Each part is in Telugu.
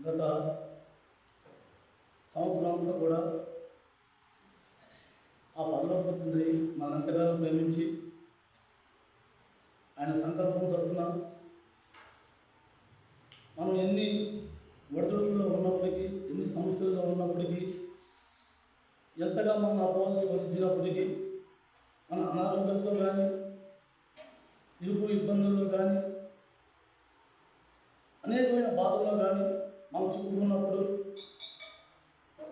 గత సంవత్సరం అంతా కూడా ఆ పరలోక తండ్రి మనంతగానో ప్రేమించి ఆయన సంకల్పం చొప్పున మనం ఎన్ని ఒడిదుడుకుల్లో ఉన్నప్పటికీ, ఎన్ని సమస్యల్లో ఉన్నప్పటికీ, ఎంతగా మనం అపవాదులు వధించినప్పటికీ, మన అనారోగ్యంతో కానీ, ఇరుకు ఇబ్బందుల్లో కానీ, అనేకమైన బాధల్లో కానీ మనం చిక్కుకున్నప్పుడు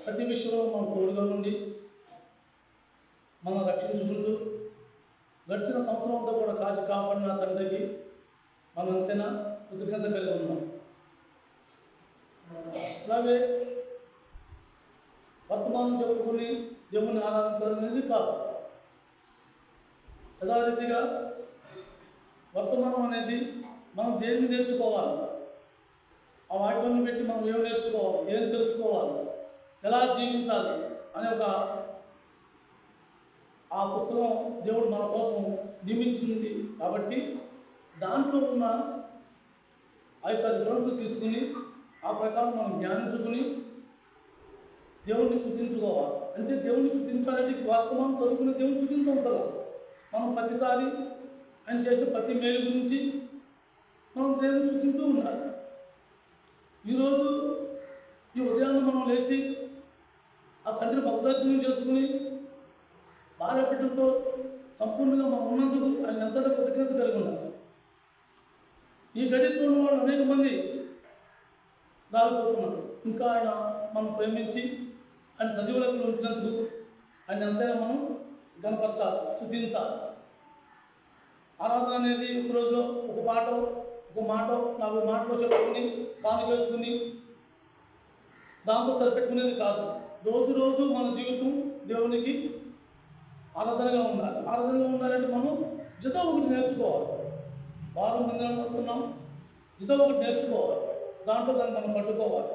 ప్రతి విషయంలో మనం తోడుగా ఉండి మనం రక్షించుకుంటూ గడిచిన సంవత్సరం అంతా కూడా కాచి కాపాడిన తండ్రికి మనం అంతేనా కృతజ్ఞత కలిగి ఉన్నాం. అలాగే వర్తమానం చెప్పుకుని దేవుని ఆరాధించాలనేది కాదు. యథారీతిగా వర్తమానం అనేది మనం దేన్ని నేర్చుకోవాలి, ఆ వాక్యాన్ని పెట్టి మనం ఏం నేర్చుకోవాలి, ఏం తెలుసుకోవాలి, ఎలా జీవించాలి అనే ఆ పుస్తకం దేవుడు మన కోసం నియమించింది. కాబట్టి దాంట్లో ఉన్న ఆ యొక్క రిఫరెన్స్లు తీసుకుని ఆ ప్రకారం మనం ధ్యానించుకుని దేవుణ్ణి స్తుతించుకోవాలి. అంటే దేవుణ్ణి స్తుతించాలంటే వర్తమానం చదువుకుని దేవుని స్తుతించాలి. మనం ప్రతిసారి ఆయన చేసిన ప్రతి మేలు గురించి మనం దేవుని స్తుతింటూ ఉండాలి. ఈరోజు ఈ ఉదయాన్నే మనం లేచి ఆ తండ్రి భక్తదర్శనం చేసుకుని భార్య బిడ్డలతో సంపూర్ణంగా మనం ఉన్నందుకు ఆయన ఎంతగా కృతజ్ఞత కలిగి ఉండాలి. ఈ గడి చూడని వాళ్ళు అనేక మంది రాలిపోతున్నారు. ఇంకా ఆయన మనం ప్రేమించి ఆయన సజీవులకు ఉంచినందుకు ఆయన ఎంతైనా మనం గణపరచాలి, స్తుతించాలి. ఆరాధన అనేది ఒక రోజులో ఒక మాట 4 మాటలు చెప్పుకుని కానుకేసుకుని దాంతో సరిపెట్టుకునేది కాదు. రోజు మన జీవితం దేవునికి ఆరాధనగా ఉండాలి. ఆరాధనగా ఉండాలంటే మనం జతో ఒకటి నేర్చుకోవాలి. వారం మందిరం వస్తున్నాం, జతో ఒకటి నేర్చుకోవాలి. దాంట్లో దాన్ని మనం పట్టుకోవాలి.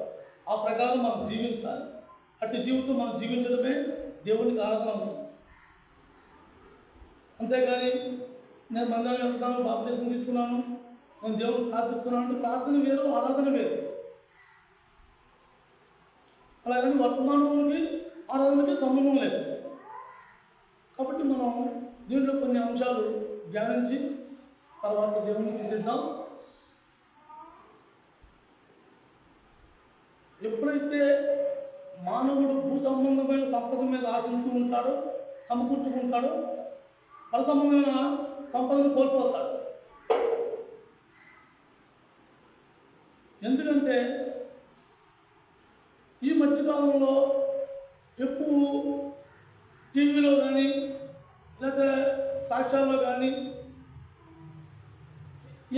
ఆ ప్రకారం మనం జీవించాలి. అట్టి జీవితం మనం జీవించడమే దేవునికి ఆరాధన అవుతుంది. అంతేగాని నేను మందిరం వెళ్తాను, బాప్తిసం తీసుకున్నాను, నేను దేవుడిని ప్రార్థిస్తున్నాను అంటే ప్రార్థన వేరు, ఆరాధన వేరు. అలాగని వర్తమానానికి ఆరాధనకి సంబంధం లేదు. కాబట్టి మనం దీంట్లో కొన్ని అంశాలు ధ్యానించి తర్వాత దేవుని స్తుతిద్దాం. ఎప్పుడైతే మానవుడు భూ సంబంధమైన సంపద మీద ఆశిస్తూ ఉంటాడో, సమకూర్చుకుంటాడో, పర సంబంధమైన సంపదను కోల్పోతాడు. ఎందుకంటే ఈ మధ్యకాలంలో ఎక్కువ టీవీలో కానీ లేకపోతే సాక్ష్యాల్లో కానీ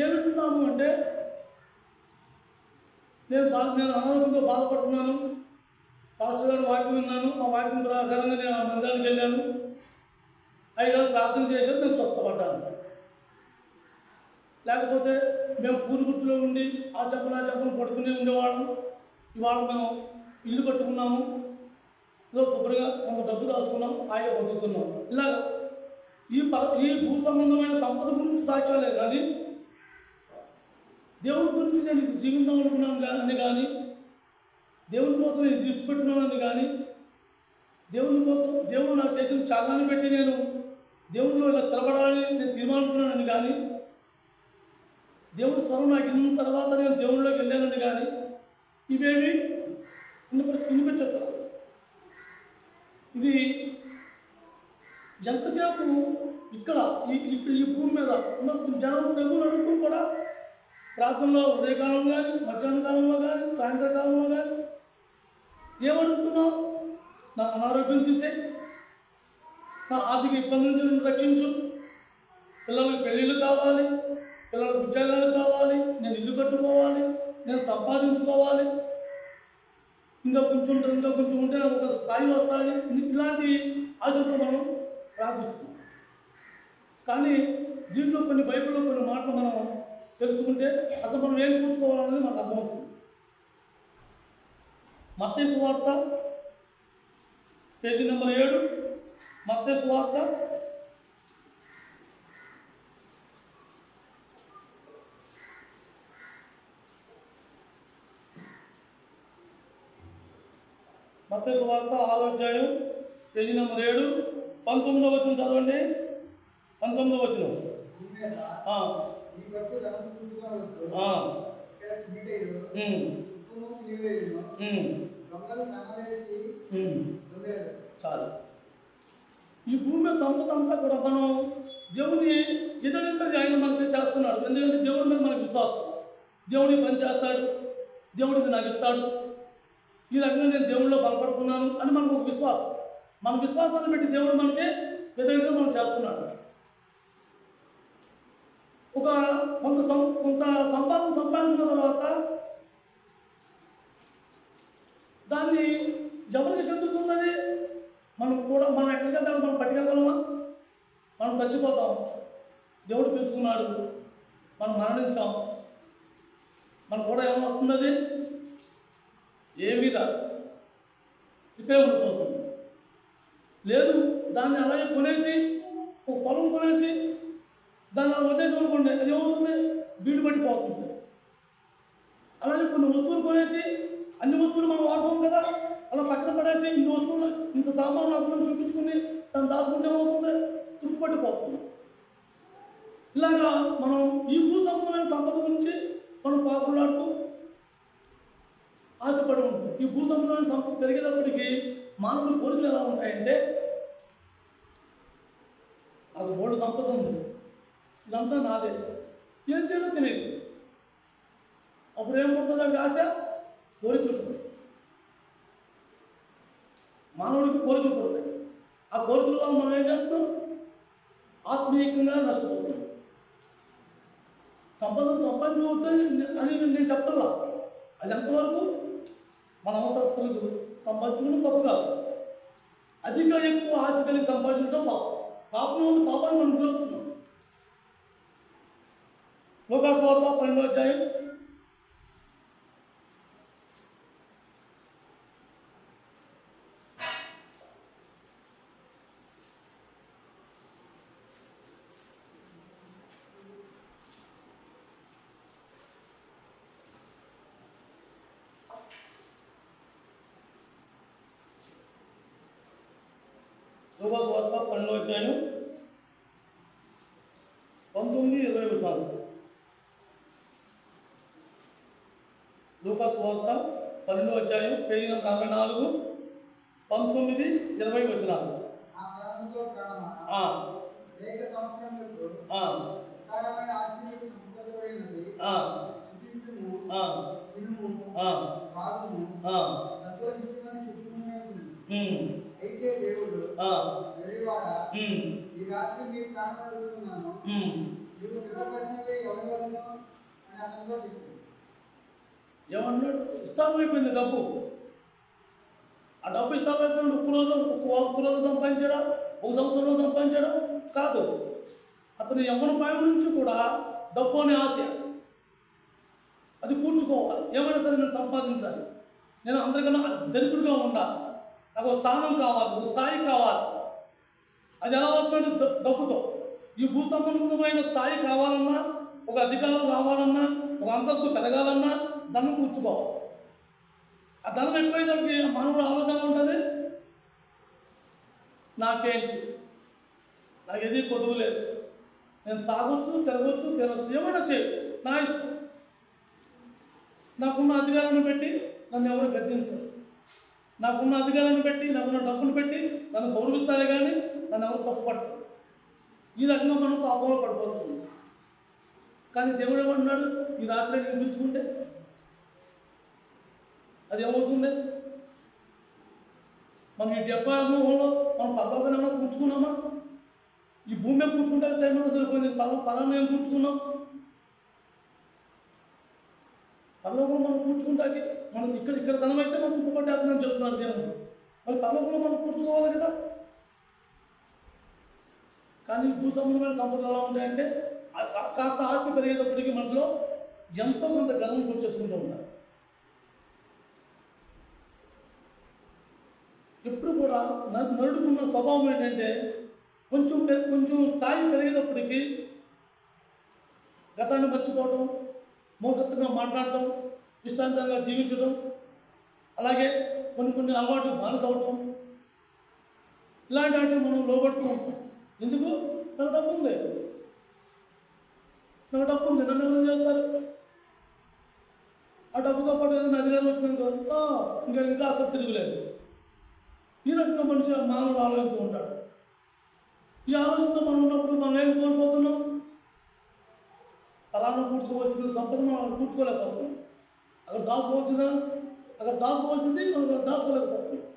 ఏమిస్తున్నాము అంటే నేను అనారోగ్యంతో బాధపడుతున్నాను, పాస్టర్ గారు వాక్యం విన్నాను, ఆ వాక్యం ప్రకారంగా నేను ఆ మందిరానికి వెళ్ళాను, 5 రోజులు ప్రార్థన చేశాను, నేను స్వస్థపడ్డాను. లేకపోతే మేము పూరుగుర్తులో ఉండి ఆ చెప్పను పడుకునే ఉండేవాళ్ళం, ఇవాళ మేము ఇల్లు కట్టుకున్నాము, ఏదో శుభ్రంగా కొంత డబ్బు దాచుకున్నాం, హాయిగా బతుకుతున్నాం. ఇలాగ ఈ భూ సంబంధమైన సంపద గురించి సాక్ష్యాలే కానీ దేవుడి గురించి నేను ఇది జీవితం అనుకున్నాను అని కానీ, దేవుని కోసం నేను విడిచిపెట్టున్నానని కానీ, దేవుని కోసం దేవుడు నాకు చేసిన త్యాగాన్ని పెట్టి నేను దేవుడిలో ఇలా స్థిరపడాలని నేను తీర్మానిస్తున్నానని కానీ, దేవుడి స్వరం నాకు ఇన్న తర్వాత నేను దేవుడిలోకి వెళ్ళానని కానీ ఇవేమి వినిపించట్లేదు. ఇది ఎంతసేపు ఇక్కడ ఈ భూమి మీద ఉన్న జనం ప్రభువులు అనుకుని కూడా ప్రార్థనలో ఉదయకాలంలో కానీ, మధ్యాహ్న కాలంలో కానీ, సాయంత్రకాలంలో కానీ ఏమడుగుతున్నావు? నా అనారోగ్యం తీసే, నా ఆర్థిక ఇబ్బంది నుంచి నన్ను రక్షించు, పిల్లలకు పెళ్ళిళ్ళు కావాలి, పిల్లలకు ఉద్యోగాలు కావాలి, నేను ఇల్లు కట్టుకోవాలి, నేను సంపాదించుకోవాలి, ఇంకా కొంచెం ఉంటే నాకు ఒక స్థాయి వస్తాయి. ఇలాంటి ఆశలతో మనం ప్రార్థిస్తున్నాం. కానీ దీంట్లో కొన్ని బైబిల్లో కొన్ని మాటలు మనం తెలుసుకుంటే అసలు మనం ఏం కూర్చుకోవాలనేది మనకు అర్థమవుతుంది. మత్తయి సువార్త పేజీ నెంబర్ 7, మత్తయి సువార్త 7 మత్తయి సువార్త 6వ అధ్యాయం పేజీ నెంబర్ 7 19వ వచనం చదవండి. 19వ వచనం. చాలు. ఈ భూమి మీద సంపద అంతా కూడా మనం దేవుని ఎదురైతే ఆయన మనకి చేస్తున్నాడు. ఎందుకంటే దేవుడి మీద మనకు విశ్వాసం. దేవుడికి పని చేస్తాడు, దేవుడికి నాకు ఇస్తాడు, ఈ రకంగా నేను దేవుడిలో బలపడుతున్నాను అని మనకు ఒక విశ్వాసం. మన విశ్వాసాన్ని బట్టి దేవుడు మనకి వ్యతిరేకంగా మనం చేస్తున్నాడు. కొంత సంపాదించిన తర్వాత దాన్ని ఎవరికి చెందుతున్నది? మనం ఎక్కడికి వెళ్తాం? మనం పట్టుకెళ్ళగలమా? మనం చచ్చిపోతాం. దేవుడు పిలుచుకున్నాడు, మనం మరణించాం. మనకు కూడా ఏమైనా వస్తున్నది? ఏమీ కాదు, ఇక్కడే ఉండిపోతుంది. లేదు, దాన్ని అలాగే కొనేసి ఒక పొలం కొనేసి దాన్ని అలా వదిలేసి అనుకోండి, అది ఏమవుతుంది? బీడు పట్టిపోతుంది. అలాగే కొన్ని వస్తువులు కొనేసి అన్ని వస్తువులు మనం వాడుకోం కదా, అలా పక్కన పడేసి ఇన్ని వస్తువులు ఇంత సామాన్లు అర్థం చూపించుకుని దాన్ని దాచుకుంటే ఏమవుతుంది? తుప్పు పట్టిపోతుంది. ఇలాగా మనం ఈ భూ సంబంధమైన సంపద గురించి మనం పాకులాడుతూ ఆశపడి ఉంటుంది. ఈ భూ సంబంధమైన సంపద పెరిగేటప్పటికీ మానవుడి కోరికలు ఎలా ఉంటాయంటే, నాకు బోర్డు సంపద ఉంది, ఇదంతా నాదే, ఏం చేయాలో తెలియదు. అప్పుడు ఏం పుడుతుందంటే ఆశ, కోరికలు పుడతాయి. మానవుడికి కోరికలు పుడతాయి. ఆ కోరికల వల్ల మనం ఏం చేస్తాం? ఆత్మీయంగా నష్టపోతాం. సంపాదించవద్దని అని నేను చెప్తున్నా. అది ఎంతవరకు మన అవసరాలకు సంపాదించడం తప్పు కాదు. ఎక్కువ ఆశ కలిగి సంపాదించడం పాపం. పాపాన్ని మనం చూస్తున్నాం. లూకాసు వార్త 12వ అధ్యాయం లూకాసు వార్త 12వ అధ్యాయం 19-20 వచనాలు. లూకాసు వార్త 12వ అధ్యాయం పేజీ నెంబర్ 44, 19-20 వచనాలు. అయితే దేవుడు ఈ రాత్రి మీ ప్రాణం అడుగుతున్నాను, నీవు నిలబడినవే ఎవరి వలన అని అతనితో చెప్పింది. ఏమన్నాడు? ఇస్తామైపోయింది డబ్బు. ఆ డబ్బు ఇస్తామైపోయింది. ఒక్క రోజు సంపాదించాడా? ఒక సంవత్సరంలో సంపాదించాడా? కాదు. అతను యవ్వన ప్రాయం నుంచి కూడా డబ్బు అనే ఆశ, అది కూర్చుకోవాలి. ఏమైనా సరే నేను సంపాదించాలి, నేను అందరికన్నా దరిద్రుడిగా ఉండాలి, నాకు ఒక స్థానం కావాలి, ఒక స్థాయి కావాలి. అది ఎలా వస్తుంది? డబ్బుతో. ఈ భూ సంబంధమైన స్థాయి కావాలన్నా, ఒక అధికారం రావాలన్నా, ఒక అంతస్తు పెరగాలన్నా ధనం కూర్చుకోవాలి. ఆ ధనం ఎక్కువైతే మానవుడు ఆలోచన ఉంటుంది, నాకేంటి, నాకు ఏది కొదువు లేదు, నేను తాగొచ్చు, తిరగొచ్చు, తినొచ్చు, ఏమైనా చేయొచ్చు, నా ఇష్టం. నాకున్న అధికారాన్ని పెట్టి నన్ను ఎవరు గద్దించరు. నాకున్న అధికారాన్ని పెట్టి, నాకున్న డబ్బులు పెట్టి నన్ను గౌరవిస్తారే కానీ నన్ను ఎవరు తప్పుపడతారు. ఈ రకంగా మనం పాపంలో పడిపోతుంది. కానీ దేవుడు ఏమంటున్నాడు? ఈ రాత్రి నేను పిలుచుకుంటే అది ఏమవుతుంది? మనం ఈ 70 అనుభవంలో మనం పర్లోకం ఏమైనా కూర్చుకున్నామా? ఈ భూమి మీద కూర్చుంటే టైం ఏమైనా సరిపోయింది. పలానా ఏం కూర్చుకున్నాం? పర్లోకంలో మనం కూర్చుకుంటాకి మనం ఇక్కడ ధనం అయితే మనం తుప్పుపట్టేస్తుందని చెప్తున్నాను దేవుడు. మరి పర్లోకంలో మనం కూర్చుకోవాలి కదా. కానీ భూ సంబంధమైన సంపదలు ఎలా ఉంటాయంటే, కాస్త ఆస్తి పెరిగేటప్పటికీ మనసులో ఎంతో కొంత గర్వం చూసేసుకుంటూ ఉంటారు. ఎప్పుడు కూడా నరుడుకున్న స్వభావం ఏంటంటే, కొంచెం స్థాయి పెరిగేటప్పటికీ గతాన్ని మర్చిపోవడం, మూర్ఖత్వంగా మాట్లాడటం, ఇష్టాంతంగా జీవించడం, అలాగే కొన్ని అలవాట్లు బానిస అవటం, ఇలాంటి వాటికి మనం లోబడుతూ ఉంటాం. ఎందుకు? నాకు డబ్బు ఉంది, నాకు డబ్బు ఉంది, నన్ను ఏమైనా చేస్తారు. ఆ డబ్బుతో పాటు ఏదైనా అధికారం వచ్చిందనుకో ఇంకా అసలు తిరుగులేదు. ఈ రకంగా మనిషి మానవుడు ఆలోచిస్తూ ఉంటాడు. ఈ ఆలోచనతో మనం ఉన్నప్పుడు మనం ఏం కోల్పోతున్నాం? ఫలానా కూర్చోవలసిన సంపద మనం కూర్చోలేకపోతున్నాం. అక్కడ దాచుకోవచ్చుదా? అక్కడ దాచుకోవాల్సింది మనం దాచుకోలేకపోతున్నాం.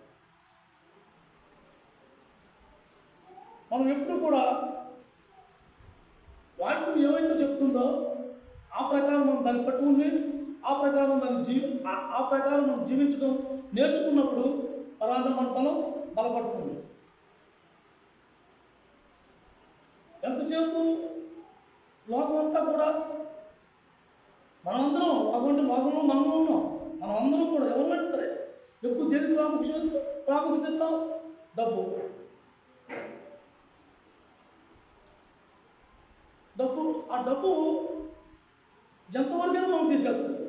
మనం ఎప్పుడు కూడా వాక్యం ఏమైతే చెప్తుందో ఆ ప్రకారం మనం దాన్ని పట్టుకుని ఆ ప్రకారం ఆ ప్రకారం మనం జీవించడం నేర్చుకున్నప్పుడు అలాంటి మన తలం బలపడుతుంది. ఎంతసేపు లోకం అంతా కూడా మనమందరం లోకంలో మనము ఉన్నాం. మనం అందరం కూడా ఎవరినైనా సరే ఎక్కువ దేనికి ప్రాముఖ్యత ఇస్తాం? డబ్బు. ఆ డబ్బు ఎంతవరకైనా మనం తీసుకెళ్తుంది.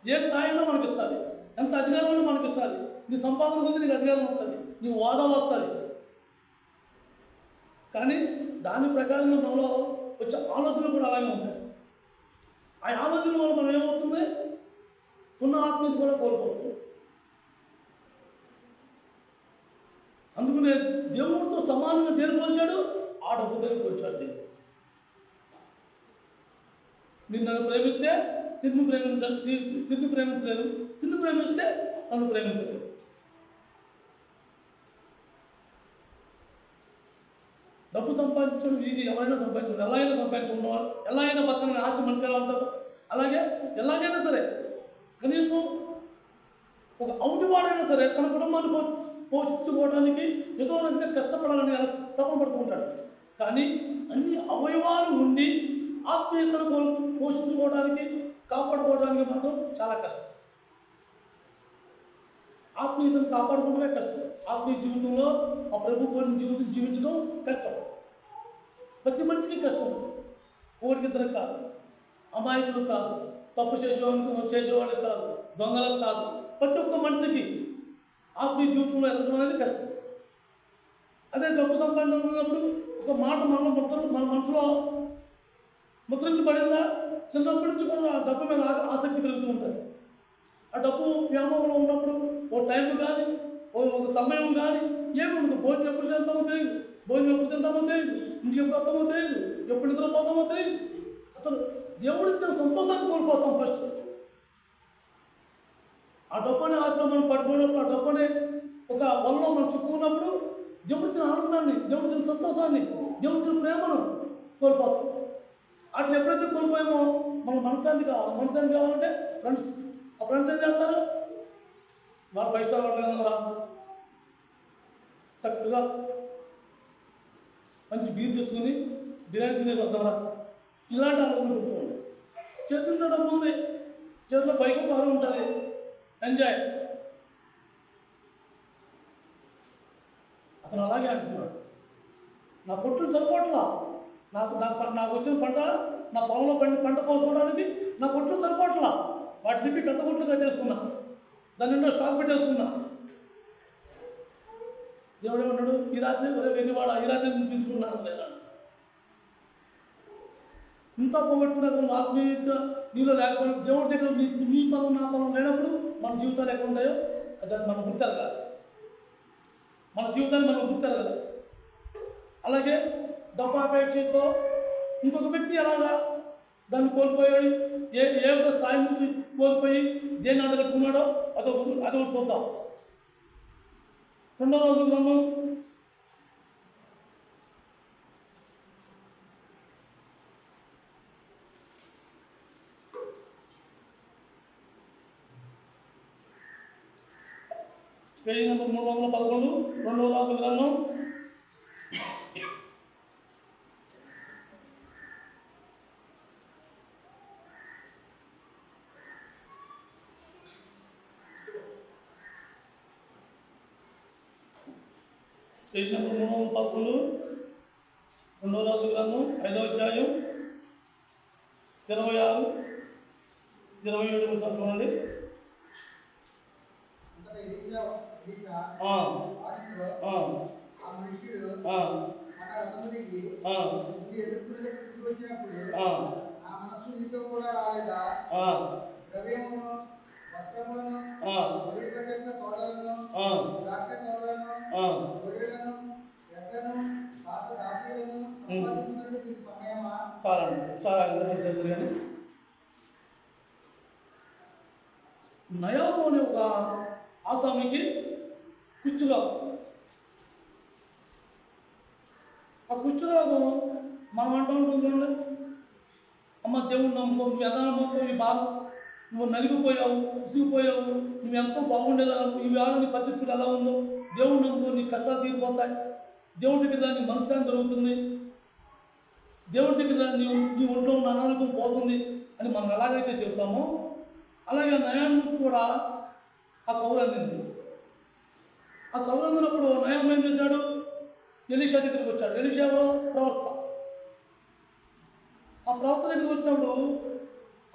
ఏ స్థాయిలో మనకి ఇస్తుంది, ఎంత అధికారంలో మనకి ఇస్తుంది. నీ సంపాదన కొద్ది నీకు అధికారం వస్తుంది, నీ హోదా వస్తుంది. కానీ దాని ప్రకారంగా మనలో వచ్చే ఆలోచనలు కూడా అలాగే ఉంటాయి. ఆ ఆలోచన వల్ల మనం ఏమవుతుంది? ఉన్న ఆత్మీయత కూడా కోల్పోతుంది. అందుకనే దేవుడితో సమానంగా దేని పోల్చాడు? ఆ డబ్బు దేని పోల్చాడు. దేవుడు మీరు నన్ను ప్రేమిస్తే సిన్ను ప్రేమించలేదు, సిన్ను ప్రేమిస్తే నన్ను ప్రేమించలేదు. డబ్బు సంపాదించడం ఈజీ, ఎవరైనా సంపాదించడం, ఎలా అయినా సంపాదించుకున్నవారు, ఎలా అయినా బతకని ఆశ మనిషి ఎలా ఉంటారు. అలాగే ఎలాగైనా సరే కనీసం ఒక అవుటివాడైనా సరే తన కుటుంబాన్ని పోషించుకోవడానికి ఏదో రకంగా కష్టపడాలని తపన పడుతూ ఉంటాడు. కానీ అన్ని అవయవాలు ఉండి ఆత్మీయతను పోషించుకోవడానికి కాపాడుకోవడానికి మాత్రం చాలా కష్టం. ఆత్మీయతను కాపాడుకోవడమే కష్టం. ఆత్మీయ జీవితంలో ఆ ప్రభు కోరిన జీవితం జీవించడం కష్టం. ప్రతి మనిషికి కష్టం. ఒకరికిద్దరికి కాదు, అమాయకులు కాదు, తప్పు చేసేవాళ్ళకి కాదు, దొంగలకు కాదు, ప్రతి ఒక్క మనిషికి ఆత్మీయ జీవితంలో ఎదగడం అనేది కష్టం. అదే డబ్బు సంపాదించినప్పుడు ఒక మాట మన మనసులో ముద్రించబడిందా, చిన్నప్పటి నుంచి కూడా ఆ డబ్బు మీద ఆసక్తి కలుగుతూ ఉంటుంది. ఆ డబ్బు వ్యామోహంలో ఉన్నప్పుడు ఓ టైం కానీ ఒక సమయం కానీ ఏముండదు. భోజనం ఎప్పుడు చేస్తామో తెలియదు, భోజనం ఎప్పుడు తింటామో తెలియదు, ఇంటికి ఎప్పుడు వస్తామో తెలియదు, ఎప్పుడు నిద్రపోతామో తెలియదు. అసలు దేవుడు ఇచ్చిన సంతోషాన్ని కోల్పోతాం ఫస్ట్. ఆ డబ్బుని ఆశలో మనం పట్టుకున్నప్పుడు, ఆ డబ్బుని ఒక వలలో మనం చిక్కుకున్నప్పుడు దేవుడిచ్చిన ఆనందాన్ని, దేవుడిచ్చిన సంతోషాన్ని, దేవుడిచ్చిన ప్రేమను కోల్పోతాం. వాటిని ఎప్పుడైతే కోల్పోయామో మనం మనశ్శాంతి కావాలంటే ఫ్రెండ్స్, ఆ ఫ్రెండ్స్ ఏం చేస్తారు? వాళ్ళు 5 స్టార్ హోటల్ రా, చక్కగా మంచి బీర్ తీసుకుని బిర్యానీ తినేది వద్దారా, ఇలాంటి ఆలోచన పెట్టుకోండి. చేతుల్లో డబ్బు ఉంది, చేతిలో బైక్ కారు ఉంటుంది, ఎంజాయ్. అతను అలాగే అంటున్నాడు, నా పొట్టులు సరిపోట్లా, నాకు వచ్చిన పంట, నా పొలంలో పంట కోసుకోవడానికి నా పొట్టులు సరిపోట్లా, వాటి తిప్పి పెద్ద కొట్లు కట్టేసుకున్నా, దాని నిండా స్టాక్ పెట్టేసుకున్నా. దేవుడు ఏమన్నాడు? ఈ రాత్రి వెన్నివాడ, ఈ రాత్రి నినిపించుకున్నాను లేదా? ఇంత పోగొట్టుకున్న ఆత్మీయత నీలో లేకపోతే, దేవుడి దగ్గర నీ పనులు నా పనులు లేనప్పుడు మన జీవితాలు ఎక్కడ ఉంటాయో అది మనం గుర్తెరగాలి. మన జీవితాన్ని మనం గుర్తెరగాలి. అలాగే డబ్బాపేక్షతో ఇంకొక వ్యక్తి ఎలాగా దాన్ని కోల్పోయాడు, ఏ ఒక స్థాయి నుంచి కోల్పోయి దేన్ని అడగట్టుకున్నాడో అదొకటి చూద్దాం. 2వ రోజు గ్రంథం 311, 2వ రోజు గ్రంథం 311, 2వ రోజు గ్రంథం 5వ అధ్యాయం 26, 27 చూడండి. దిశ ఆ, వారితో ఆ, ఆ మనుష్యుడు ఆ, మన రథము దిగి ఆ, నువ్వు ఎదుర్కొన్నట్టు వచ్చినప్పుడు ఆ, ఆ మనస్సు నీతో కూడా రాలేదా? ఆ, ద్రవ్యమును వస్త్రములను ఆ, ఒలివచెట్ల తోటలను ఆ, ద్రాక్ష తోటలను ఆ. గొర్రెలను ఎడ్లను దాసీలను సంపాదించుకున్నట్టు నీకు సమయమా? చాలా చదువు కానీ నయాము అనే ఒక ఆసామికి కుష్ఠరోగం. ఆ కుష్ఠరోగం మనం అంటూ ఉంటుంది చూడండి, అమ్మ దేవుడు నమ్ముకో, నువ్వు ఎలా నమ్మకం, ఈ బాధ నువ్వు నలిగిపోయావు, విసిగిపోయావు, నువ్వు ఎంతో బాగుండేదాన్ని, ఈ వేళ నీ పరిస్థితులు ఎలా ఉందో దేవుడు నమ్ముకో, నీ కష్టాలు తీరిపోతాయి, దేవుడి దగ్గర నీ మనశ్శాంతి దొరుకుతుంది, దేవుడి దగ్గర నీ ఒంట్లో ఉన్న అనారోగ్యం పోతుంది అని మనం ఎలాగైతే చెబుతామో అలాగే నయానికి కూడా ఆ కబురు అందింది. ఆ కబురు అందినప్పుడు నయం ఏం చేశాడు? ఎలీషా దగ్గరికి వచ్చాడు. ఎలీషా ప్రవక్త. ఆ ప్రవక్త దగ్గరికి వచ్చినప్పుడు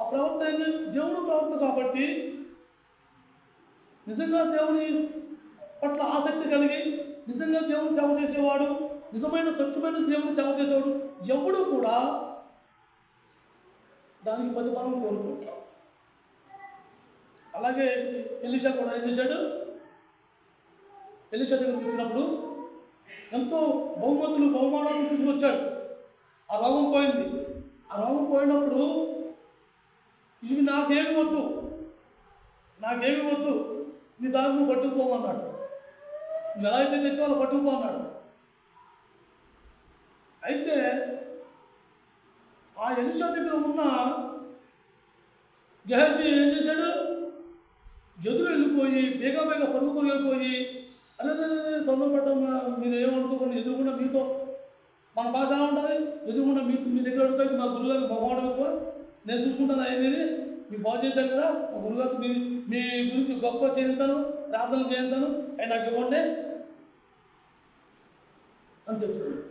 ఆ ప్రవక్త ఏంటి? దేవుడు ప్రవక్త కాబట్టి నిజంగా దేవుని పట్ల ఆసక్తి కలిగి నిజంగా దేవుని సేవ చేసేవాడు, నిజమైన సత్యమైన దేవుని సేవ చేసేవాడు ఎవడు కూడా దానికి ప్రతిఫలం కోరుకుంటాడు. అలాగే ఎలీషా కూడా ఏం చేశాడు? ఎలీషా దగ్గరికి వచ్చినప్పుడు ఎంతో బహుమానాలు తీసుకొచ్చాడు. ఆ రోగం పోయింది. ఆ రోగం పోయినప్పుడు ఇవి నాకేమి వద్దు, నీ దారి నువ్వు పట్టుకుపోమన్నాడు. నువ్వు ఎలా అయితే తెచ్చేవాళ్ళు పట్టుకుపో అన్నాడు. అయితే ఆ ఎలీషా దగ్గర ఉన్న గెహజీ ఏం చేశాడు? ఎదురు వెళ్ళిపోయి బేగా పరుగుకొని వెళ్ళిపోయి, అదే తొందరపడ్డం, మీరు ఏమనుకోకుండా ఎదురుకుండా మీతో, మన భాష ఎలా ఉంటుంది, ఎదురుకుండా మీ దగ్గర అడుగుతాయి, మా గురుగారికి మొహమాటం ఎక్కువ, నేను చూసుకుంటాను అయ్యేది, మీకు బాగు చేశాను కదా, మా గురుగారికి మీ గురించి గొప్ప చేయించాను, ప్రార్థనలు చేయించాను, అవి నాకు ఇవ్వండి అని తెచ్చుకున్నాడు.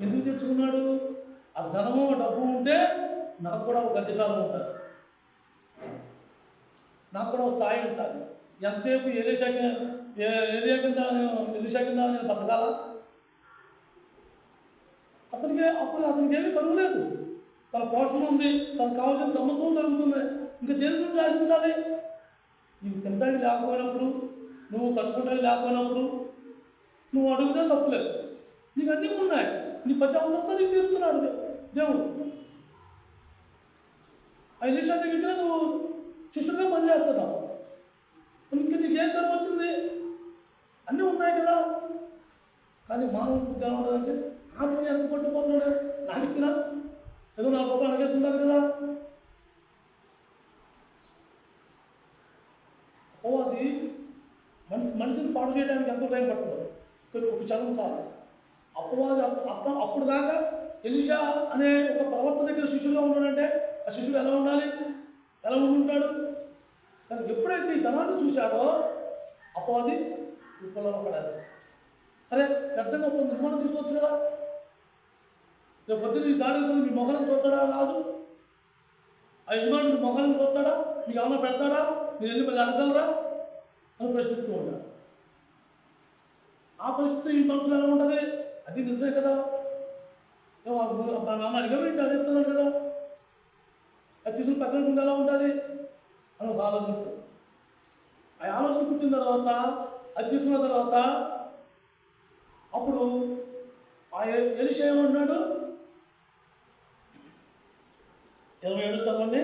ఎందుకు తెచ్చుకున్నాడు? ఆ ధనము డబ్బు ఉంటే నాకు కూడా ఒక అధికారం ఉంటుంది, నాకు కూడా ఒక స్థాయి ఉంటుంది. ఎంతసేపు ఎలీషా కింద నేను బతకాల? అతనికి ఏమీ కరువు లేదు, తన పోషణ ఉంది, తనకు కావాల్సిన సమస్తం జరుగుతుంది. ఇంకా దేని గురించి ఆశించాలి? నీకు తినడానికి లేకపోయినప్పుడు, నువ్వు కట్టుకోవడానికి లేకపోయినప్పుడు నువ్వు అడిగితే తప్పులేదు. నీకు అన్నీ ఉన్నాయి, నీ ప్రతి అవసరంతో నీకు తీరుతున్నాడు దేవుడు. ఆ ఎలీషా దగ్గర నువ్వు శిష్యుడిగా పనిచేస్తున్నావు, ఇంక నీకేం కరువు వచ్చింది? అన్నీ ఉన్నాయి కదా. కానీ మానవ బుద్ధి ఎలా ఉంటుందంటే, ఆశని ఎంత పట్టుకుపోతున్నాడు, నాకు ఇచ్చినా ఏదో 4 రూపాయలు అడిగేస్తుంటారు కదా. అది మనిషిని పాడు చేయడానికి ఎంతో టైం పడుతుంది, ఒక క్షణం చాలు. అపవాది అప్పుడు దాకా ఎలీషా అనే ఒక ప్రవర్త దగ్గర శిష్యుడుగా ఉన్నాడంటే ఆ శిష్యుడు ఎలా ఉండాలి, ఎలా ఉంటుంటాడు? కానీ ఎప్పుడైతే ఈ ధనాన్ని చూశాడో అపవాది విఫలంలో పడాలి. అరే పెద్దగా ఒక నిర్మాణం తీసుకోవచ్చు కదా, రేపు పొద్దున్న ఈ దాడి మీ మొగలను చూస్తాడా రాజు? ఆ యజమాని మీ మొగలను చూస్తాడా? మీకు ఏమన్నా పెడతాడా? మీరు వెళ్ళి మళ్ళీ అడగలరా అని ప్రశ్నిస్తూ ఉంటాడు. ఆ పరిస్థితి ఈ మనసులో ఎలా ఉంటుంది? అది నిజమే కదా, మా నాన్న అడిగేవి అడుగుతున్నాడు కదా, అది తీసుకుని పక్కన ముందు ఎలా ఉంటుంది అని ఒక ఆలోచన. ఆ ఆలోచన పుట్టిన తర్వాత, అది తీసుకున్న తర్వాత అప్పుడు ఆ ఎలీషా ఏమన్నాడు? 27 చదవండి.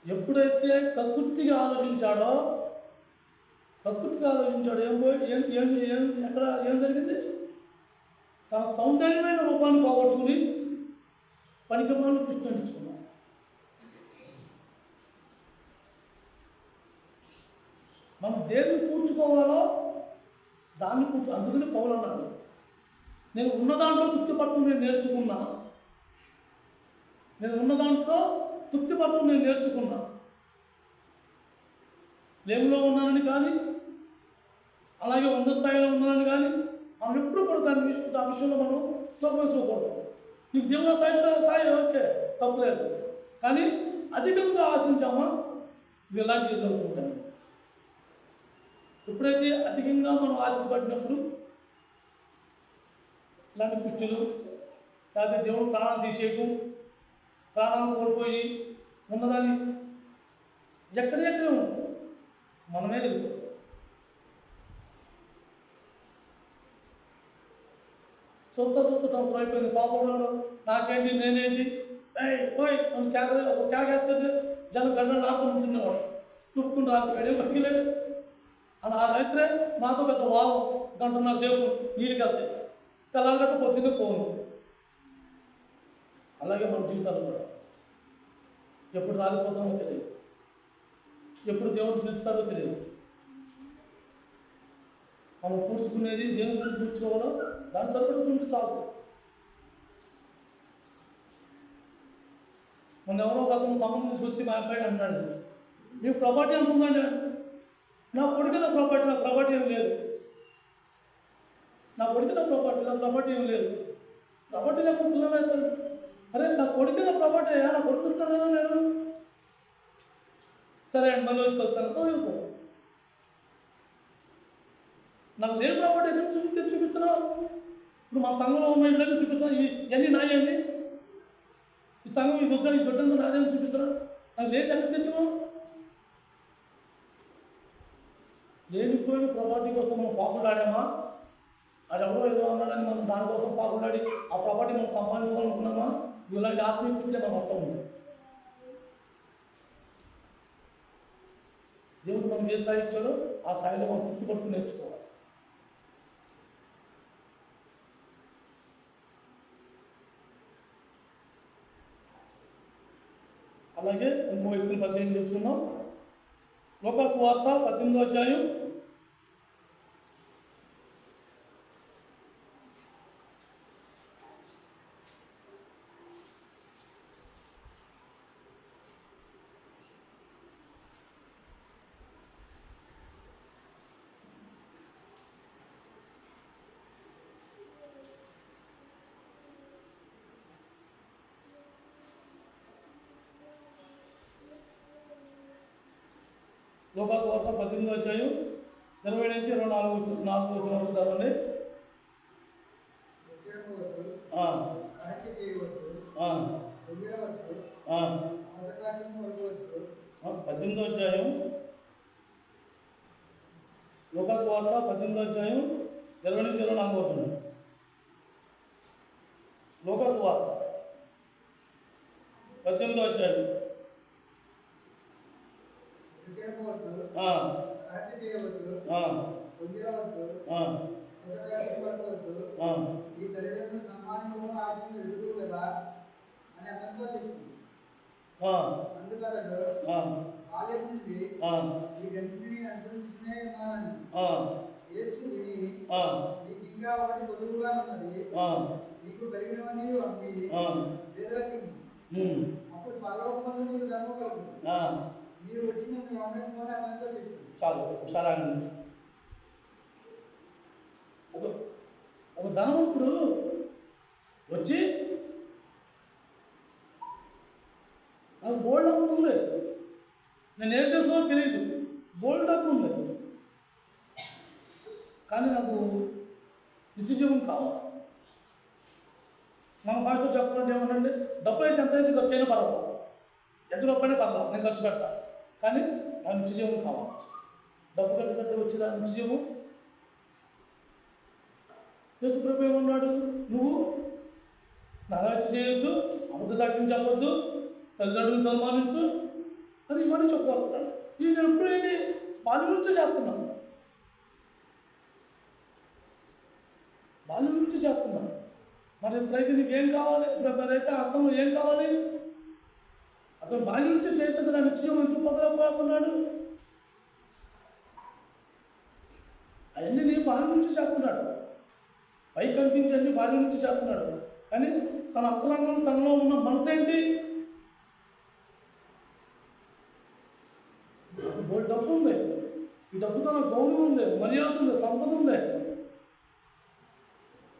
ఎప్పుడైతే కక్కుర్తిగా ఆలోచించాడో ఏం జరిగింది? తన సౌందర్యమైన రూపాన్ని పోగొట్టుకుని పనికిమాలను కృష్ణ అంటించుకున్నాడు. మనం దేన్ని కూర్చుకోవాలో దాన్ని అందుకని పౌలు అన్నాడు, నేను ఉన్న దాంట్లో తృప్తిపడటం నేను నేర్చుకున్నా, లేములో ఉన్నానని కానీ అలాగే వంద స్థాయిలో ఉన్నానని కానీ మనం ఎప్పుడు కూడా ఆ విషయంలో మనం తోపేసుకోకూడదు. నీకు దేవుడు స్థాయి ఓకే తప్పులేదు, కానీ అధికంగా ఆశించామా ఇది ఎలాంటి జరుగుతుంటాను. ఎప్పుడైతే అధికంగా మనం ఆశించబడినప్పుడు ఇలాంటి కుష్టిలు లేకపోతే దేవుడు ప్రాణం తీసేయటం, ప్రాణాలను కోల్పోయి ఉన్నదాన్ని ఎక్కడెక్కడే ఉంటుంది మనమే వెళ్ళిపోతాం. సొంత సంవత్సరం అయిపోయింది, పాపడు నాకేంటి నేనేంటి పోయి ఒక క్యాగేస్తే జనం గడ్డలు రాకుండా ఉంటున్నవాడు తుప్పుకుని రాకపోయాడు పక్కిలేడు అని ఆ రైతులే నాతో పెద్ద వారం గంటన్నర సేపు నీళ్ళకి వెళ్తాయి, తెల్లారిగట్ట పొద్దున్నే పోను. అలాగే మన జీవితాలు కూడా ఎప్పుడు రాలిపోతామో తెలియదు, ఎప్పుడు దేవుడు పిలుస్తాడో తెలియదు. మనం కూర్చుకునేది దేవుని గురించి కూర్చోవాలో దాని సరిపడుతుంటే చాలు. మొన్న ఎవరో అతను సంబంధించి వచ్చి మా అబ్బాయి అన్నాడు, నీకు ప్రాపర్టీ ఎంత ఉందండి? నా కొడుకుల ప్రాపర్టీ, నా ప్రాపర్టీ ఏం లేదు, నా కొడుకుల ప్రాపర్టీ, నా ప్రాపర్టీ ఏం లేదు. ప్రాపర్టీ లేకుండా పిల్లలు అవుతారు. అరే నా కొడుకుల ప్రాపర్టీ అయ్యా, నా కొడుకుంటాను నేను. సరే అండి మళ్ళీ వచ్చి వస్తాను వెళ్ళిపో. నాకు లేని ప్రాపర్టీ ఎక్కడ చూపిస్తున్నావు? ఇప్పుడు మా సంఘంలో ఉన్న ఇళ్ళని చూపిస్తున్నాను, ఇవన్నీ నాయండి, ఈ సంఘం ఈ దొడ్డ ఈ దొడ్డంతా నాదేని చూపిస్తున్నా. నాకు లేదు ఎక్కడ తెచ్చాము? లేనిపోయిన ప్రాపర్టీ కోసం మనం పాకులాడామా? అది ఎవరో ఏదో అన్నాడని మనం దానికోసం పాకులాడి ఆ ప్రాపర్టీ మనం సంపాదించుకోవాలనుకున్నామా? ఇలాంటి ఆత్మీయ పుట్టే మన మొత్తం ఉంది. దేవుడు మనం ఏ స్థాయి ఇచ్చాడో ఆ స్థాయిలో మనం గుర్తుపట్టుకుని నేర్చుకోవాలి. అలాగే ఇంకో వ్యక్తిని పరిచయం చేసుకున్నాం. లోకాసు వార్త 18వ అధ్యాయం లోకాసు వార్త 18వ అధ్యాయం 20 నుంచి 24 వరకు చదవండి. ఆ 18వ అధ్యాయం లోకాసు వార్త 18వ అధ్యాయం 20 నుంచి 24 వరకు. లోకాసు వార్త 18వ అధ్యాయం చాలు హుషారాగా. ఒక ధనవంతుడు వచ్చి నాకు బోల్డ్ డబ్బు ఉంది, నేను ఏం చేసానో తెలియదు, బోల్డ్ డబ్బు ఉంది, కానీ నాకు నిత్యజీవం కావాలి. మన భాషలో చెప్పాలంటే ఏమంటే డబ్బు అయితే ఎంత అయితే ఖర్చు అయినా పర్వాలేదు, ఎంత డబ్బు అయినా పర్వాలేదు, నేను ఖర్చు పెడతా, కానీ నాకు నిత్యజీవం కావాలి. డబ్బు ఖర్చు పెట్టి వచ్చిన నిత్యజీవం యేసుప్రభు ఏమన్నాడు? నువ్వు నరహత్య చేయొద్దు, అబద్ధ సాక్ష్యం చెప్పొద్దు, తల్లిదండ్రులను సన్మానించు అని ఇవన్నీ చెప్పుకోవాలన్నాడు. ఇది నేను ఎప్పుడైతే బాల్యం నుంచే చేస్తున్నాను, బాల్యం నుంచి చేస్తున్నాను. మరి ఇప్పుడైతే నీకేం కావాలి? ఇప్పుడైతే అర్థంలో ఏం కావాలి? అతను బాల్యం నుంచి చేస్తే నా నిత్యం ఎందుకు పొందలేకపోతున్నాడు? అవన్నీ నీ బాల్యం నుంచి చేస్తున్నాడు, పై కనిపించండి బాల్యం నుంచి చేస్తున్నాడు, కానీ తన అంతరంగంలో తనలో ఉన్న మనసు ఏంటి? డబ్బు ఉంది, ఈ డబ్బుతో నాకు గౌరవం ఉంది, మర్యాద ఉంది, సంపద ఉంది.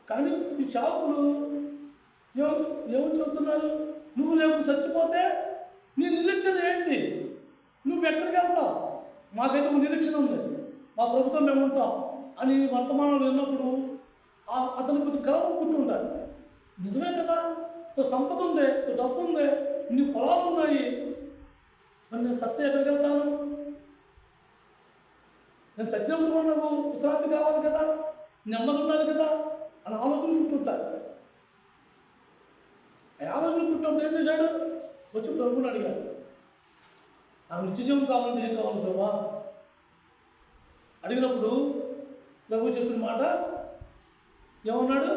కానీ ఈ షాపులు ఏమని చెప్తున్నారు? నువ్వు రేపు చచ్చిపోతే నీ నిరీక్షణ ఏంటి? నువ్వు ఎక్కడికి వెళ్తావు? మాకైతే ఒక నిరీక్షణ ఉంది, మా ప్రభుత్వం మేము ఉంటాం అని వర్తమానాలు విన్నప్పుడు అతను కొంచెం కలవ పుట్టుంటారు. నిజమే కదా, సంపద ఉంది, డబ్బు ఉంది, నీ పొలాలు ఉన్నాయి, మరి నేను సత్యం ఎక్కడికి వెళ్తాను? నేను చచ్చినప్పుడు కూడా నాకు విశ్రాంతి కావాలి కదా, నెమ్మది ఉండాలి కదా అని ఆలోచన పుట్టుంటారు. ఆలోచన పుట్టినప్పుడు ఏం చేశాడు? వచ్చి ప్రభుని అడిగాడు, నాకు నిత్యజీవం కావాలంటే ఏం కావాలి ప్రభా? అడిగినప్పుడు ప్రభు చెప్పిన మాట ఏమన్నాడు?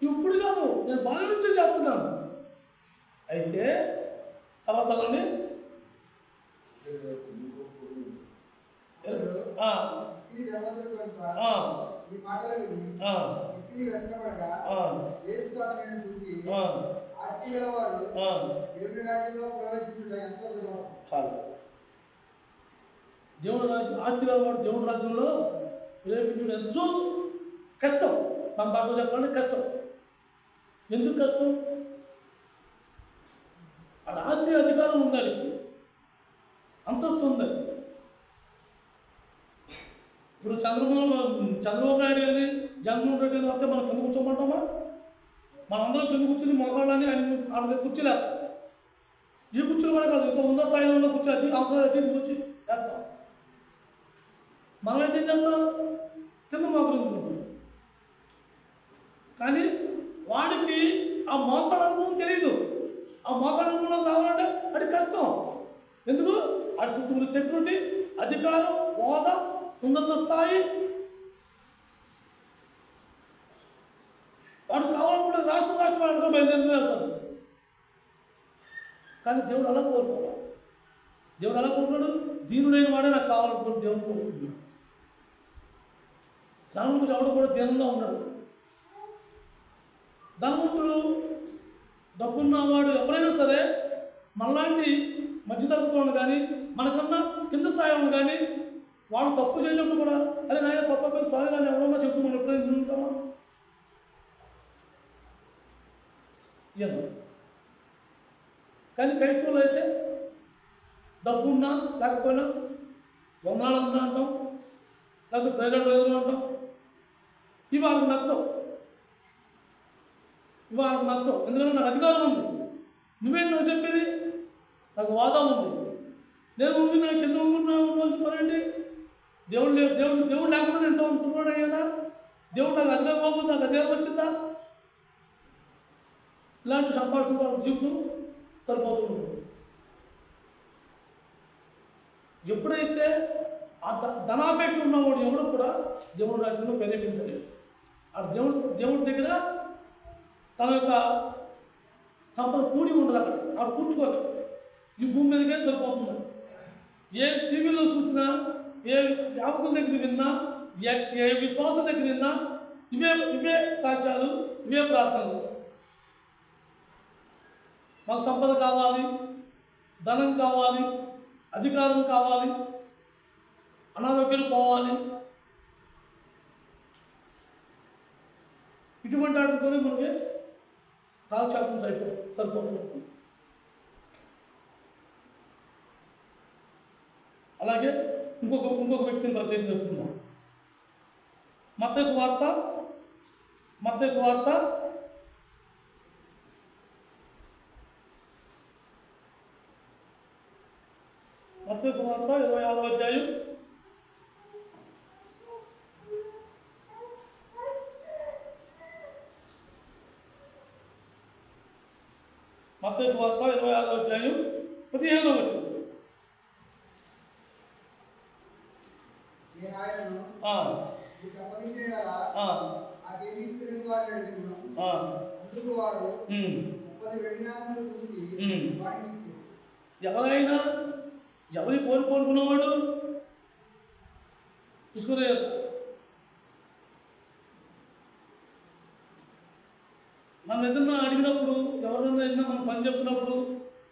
ఇప్పుడు కాదు, నేను బాల్యం నుంచే చెప్తున్నాను. అయితే తర్వాత చాలు. దేవుడు రాజ్యం, ఆస్తి గలవాడు దేవుడి రాజ్యంలో ప్రేమించడం ఎంతో కష్టం. మన భాషలో చెప్పాలంటే కష్టం. ఎందుకు కష్టం? అది ఆస్తి అధికారం ఉండాలి, అంతస్తు ఉంది. ఇప్పుడు చంద్రబాబు నాయుడు గారిని, జగన్మోహన్ రెడ్డి గారిని వస్తే మనం కింద కూర్చోమంటామా? మనందరం కింద కూర్చుని మొగాళ్ళని ఆయన కుర్చీలేస్తాం. ఈ కుర్చీలు కూడా కాదు, ఇంకా ఉన్న స్థాయిలో ఉన్న కుర్చీ అది అవసరం తీసుకొచ్చి వేస్తాం. మనం అయితే ఏం చేస్తాం? కింద మోకరించుకుంటాం. కానీ వాడికి ఆ మోకాళ్ళ అనుభవం తెలియదు. ఆ మోకాళ్ళ అనుభవం కావాలంటే అది కష్టం. ఎందుకు? అది చుట్టూ సెక్యూరిటీ, అధికారం, హోదా, ఉన్నత స్థాయి. వాడు కావాలనుకుంటే రాష్ట్రాలకు బయలుదేరి వెళ్తాడు. కానీ దేవుడు అలా కోరుకోవాలి. దేవుడు అలా కోరుకున్నాడు, దీనుడైన వాడే నాకు కావాలనుకుంటే దేవుడు కోరుకుంటున్నాడు. ధనవంతుడు ఎవడు కూడా దీనంగా ఉన్నాడు. ధనవంతుడు, డబ్బున్నవాడు ఎవరైనా సరే మనలాంటి మధ్యతరగతి కానీ మనకన్నా కింద స్థాయి కానీ వాడు తప్పు చేయడం కూడా అదే నాయన తప్ప సారీ కానీ ఎవరన్నా చెప్తూ మనం ఎప్పుడైనా ఉంటామా? కానీ క్రైస్తవులు అయితే డబ్బు ఉన్నా లేకపోయినా వందనాలు అంటాం, లేకపోతే ప్రేరణ లేదు అంటాం. ఇవి వాళ్ళకి నచ్చవు. ఎందుకంటే నాకు అధికారం ఉంది. నువ్వేంటి నాకు చెప్పేది? నాకు వాదం ఉంది, నేను ఉంది, నాకు కింద ఉండాల్సిన పనండి. దేవుడు లేకుండా నేను ఎంతో అయ్యానా? దేవుడు నాకు అధికారం పోతుంది, నాకు అధికారం వచ్చిందా? ఇలాంటి సంభాషణ వాళ్ళ జీవితం సరిపోతుంది. ఎప్పుడైతే ఆ ధనాపేక్ష ఉన్నవాడు ఎవడు కూడా దేవుడి రాజ్యంలో ప్రేరేపించలేదు. ఆ దేవుడి దగ్గర తన యొక్క సంపద కూడి ఉండదు. అక్కడ కూర్చుకోలేదు. ఈ భూమి మీదకే సరిపోతుంది. ఏ టీవీలో చూసినా, ఏ సేవకుల దగ్గర విన్నా, ఏ విశ్వాసం దగ్గర విన్నా ఇవే సాక్ష్యాలు, ఇవే ప్రార్థనలు. మాకు సంపద కావాలి, ధనం కావాలి, అధికారం కావాలి, అనారోగ్యం పోవాలి. ఇటువంటి వాటితోనే మనకి కాలక్షేపం సరిపోతుంది. అలాగే ఇంకొక వ్యక్తిని పరిచయం చేస్తున్నాం. మత్తయి సువార్త 26వ అధ్యాయం 15వ వచనం. ఎవరైనా ఎవరి కోరుకున్నవాడు చూసుకునే మనం ఏదన్నా అడిగినప్పుడు, ఎవరన్నా ఏదైనా మనం పని చెప్పినప్పుడు,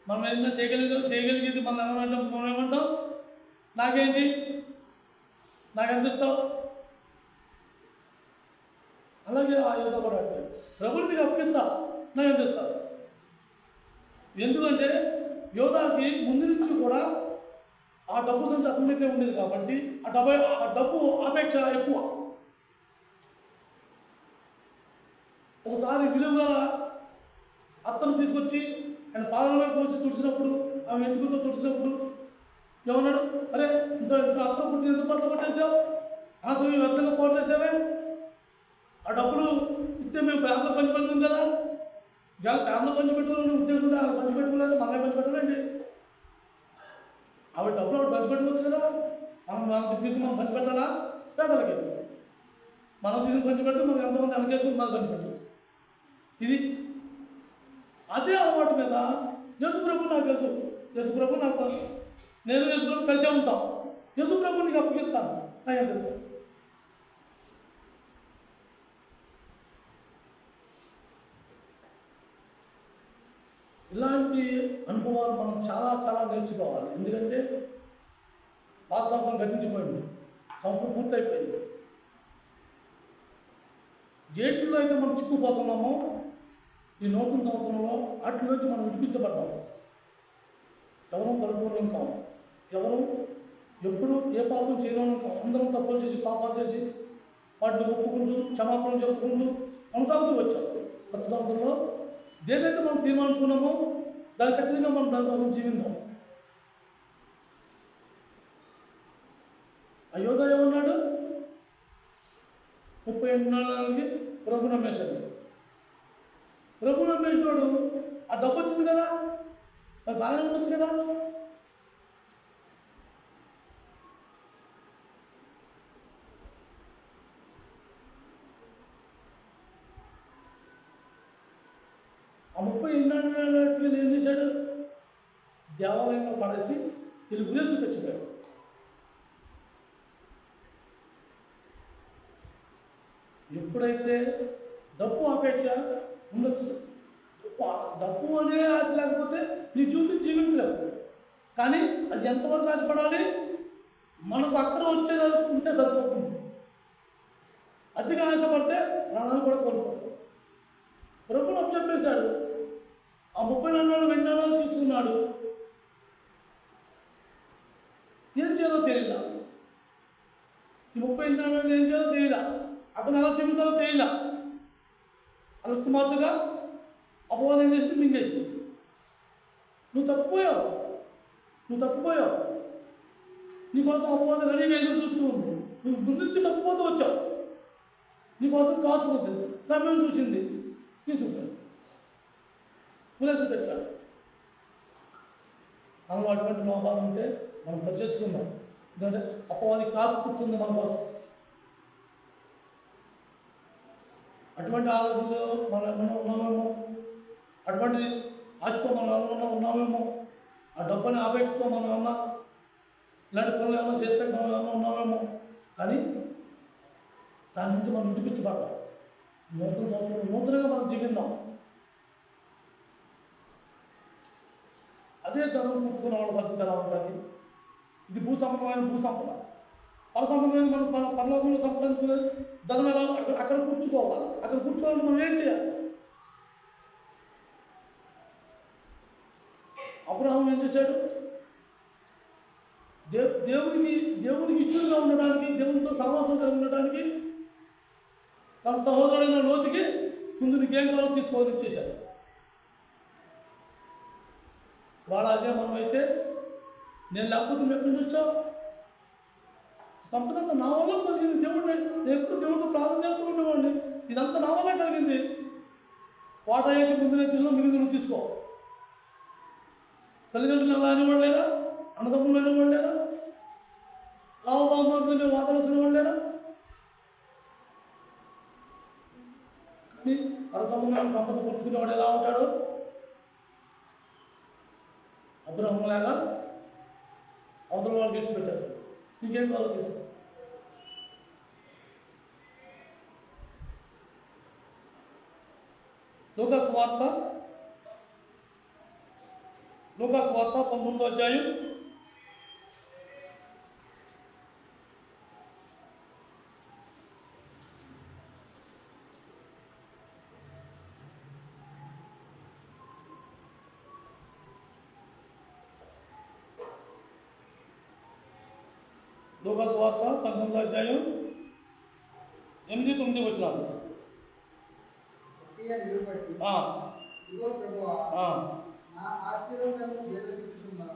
మనం ఏదైనా చేయగలిగేది మనం ఏమంటాం? నాకేంటి నాకు ఎంత ఇస్తావు? అలాగే ఆ యోధ కూడా అంటాడు, ప్రభుని మీకు అప్పగిస్తా, నాకు ఎంత ఇస్తావు? ఎందుకంటే యోధాకి ముందు నుంచి కూడా ఆ డబ్బు సంచి అతని దగ్గరే ఉండేది కాబట్టి ఆ డబ్బు ఆపేక్ష ఎక్కువ. ఒకసారి విలువగా అత్తను తీసుకొచ్చి ఆయన పాలన వైపు వచ్చి తుడిచినప్పుడు, ఆమె ఎందుకుతో తుడిచినప్పుడు ఏమన్నాడు? అరే ఇంత ఇంత అత్త పుట్టి ఎందుకు అత్త కొట్టేసావు? అసలు ఈ వ్యక్తంగా పోటేసావే, ఆ డబ్బులు ఇస్తే మేము ఫ్యామిలీ పంచిపెడుతుంది కదా, ఫ్యామిలీ పంచిపెట్టుకోవాలని ఉద్దేశంతో ఆమె పంచిపెట్టుకోలేదు, మనమే పంచిపెట్టాలండి. ఆవిడ డబ్బులు ఆవిడ పంచిపెట్టుకోవచ్చు కదా, మనం తీసుకుని మనం పంచిపెట్టాలా? పేదలకి మనం తీసుకుని పంచిపెడితే మనం ఎంతమంది అనకేసుకుని మనం పంచిపెట్టవచ్చు. ఇది అదే అలవాటు మీద యేసుప్రభు నాకు తెలుసు, యేసుప్రభు నాకు తెలుసు, నేను యేసుప్రభు కలిసే ఉంటాం, యేసుప్రభు నీకు అప్పగిస్తాను, నాకు ఎంత తెలుసు. ఇలాంటి అనుభవాలు మనం చాలా చాలా నేర్చుకోవాలి. ఎందుకంటే పాత సంవత్సరం గతించిపోయింది, సంవత్సరం పూర్తయిపోయింది. జేట్లో అయితే మనం చిక్కుపోతున్నామో ఈ నూతన సంవత్సరంలో వాటిలోంచి మనం విడిపించబడ్డాం. ఎవరు పరిపూర్ణం కావు, ఎవరు ఎప్పుడు ఏ పాపం చేయడం కావు. అందరం తప్పులు చేసి పాపాలు చేసి వాటిని ఒప్పుకుంటూ క్షమాపణ చెప్పుకుంటూ కొనసాగుతూ వచ్చాం. కొత్త సంవత్సరంలో దేనైతే మనం తీర్మానించుకున్నామో దాన్ని ఖచ్చితంగా మనం దానికోసం జీవిద్దాం. అయోధ ఏమన్నాడు? 38 నాళ్ళకి ప్రభు నమ్మేశాడు. ప్రభు నమ్మేసినోడు ఆ డబ్బు వచ్చింది కదా, మరి బాగానే ఉండొచ్చు కదా. ఆ 38 నాళ్ళకి ఏం చేశాడు? దేవాలయంలో పడేసి వీళ్ళు విదేశం తెచ్చిపోయాడు. ఎప్పుడైతే డబ్బు అపేక్ష ఉండొచ్చు, డబ్బు అనే ఆశ లేకపోతే నీ జీవితం జీవించలేవు. కానీ అది ఎంతవరకు ఆశపడాలి? మనకు అక్కడ వచ్చేది ఉంటే సరిపోతుంది. అతిగా ఆశపడితే ప్రాణాలు కూడా కోల్పోతాం. ప్రభువు అప్పు చెప్పేశాడు, ఆ 34 నాళ్ళు తీసుకున్నాడు. ఏం చేయాలో తెలియదా? ఈ 38 నాళ్ళు ఏం చేయాలో తెలియదా? అతను ఎలా చెబుతారో తెలియలా. అకస్మాత్తుగా అపవాదం చేసి మింగేసింది. నువ్వు తప్పిపోయావు. నీకోసం అపవాదం రెడీగా ఎదురు చూస్తూ ఉంది. నువ్వు ముందు నుంచి తప్పిపోతూ వచ్చావు. నీకోసం కాసుకుంది, సమయం చూసింది, తీసుకుంటాడు, పులేసి తెచ్చాడు. మనం అటువంటి లోపాలు ఉంటే మనం సరి చేసుకుందాం. ఎందుకంటే అపవాది కాసు కూర్చుంది మన కోసం. అటువంటి ఆలోచనలో మనం ఏమైనా ఉన్నామేమో, అటువంటి ఆశతో మనం ఏమైనా ఉన్నామేమో, ఆ డబ్బుని ఆపేక్షతో మనం ఏమన్నా ఇలాంటి పనులు ఏమైనా చేస్తే మనం ఏమైనా ఉన్నామేమో. కానీ దాని నుంచి మనం విడిపించబడ్డాం. నూతన సంవత్సరం నూతనంగా మనం జీవిద్దాం. అదే ధనం కూర్చుకున్న వాళ్ళ పరిస్థితి ఎలా ఉంటుంది? ఇది భూసంపద. పరసంపదమైన మనం పరలోకంలో సంపాదించుకునే ధనం ఎలా అక్కడ కూర్చుకోవాలి. అక్కడ కూర్చోవాలంటే మనం ఏం చేయాలి? అబ్రహాం ఏం చేశాడు? దేవునికి ఇష్టంగా ఉండడానికి, దేవునితో సహవాసం కలిగి ఉండడానికి తన సహోదరుడైన లోతుకి ముందు నీకేం కావాలో తీసుకోవాలని ఇచ్చేశాడు. వాడు అదే మనమైతే, నేను లేకపోతే నువ్వు ఎక్కడి నుంచి వచ్చావు? సంపద అంతా నా వల్ల కలిగింది. దేవుడిని నేను ఎప్పుడు దేవుడితో ప్రార్థన చేస్తూ ఉండేవాడిని. ఇదంతా నా వల్ల కలిగింది. కోట వేసి ముందునే తిన్నా, మిగిలిన నువ్వు తీసుకో. తల్లిదండ్రులు ఎలా అనేవాడు లేరా? అన్నదమ్ములు అనేవాడు లేరా? రావబాబు వాతావరణ వాడు లేరా? కానీ పరసంబంధమైన సంపద పుచ్చుకునేవాడు ఎలా ఉంటాడు? అబ్రహం లాగా అవతల వాళ్ళు గెలిచిపెట్టారు. నీకేం కావాలో తీసుకో. లూకాసు వార్త 19వ అధ్యాయం లూకా సువార్త 19వ అధ్యాయం 8, 9 వచనాలు. గట్టిగా నిలబడి, ఆ, ఇదిగో ప్రభువా, ఆ, నా ఆశీర్వాదము వేదవిస్తున్నాను.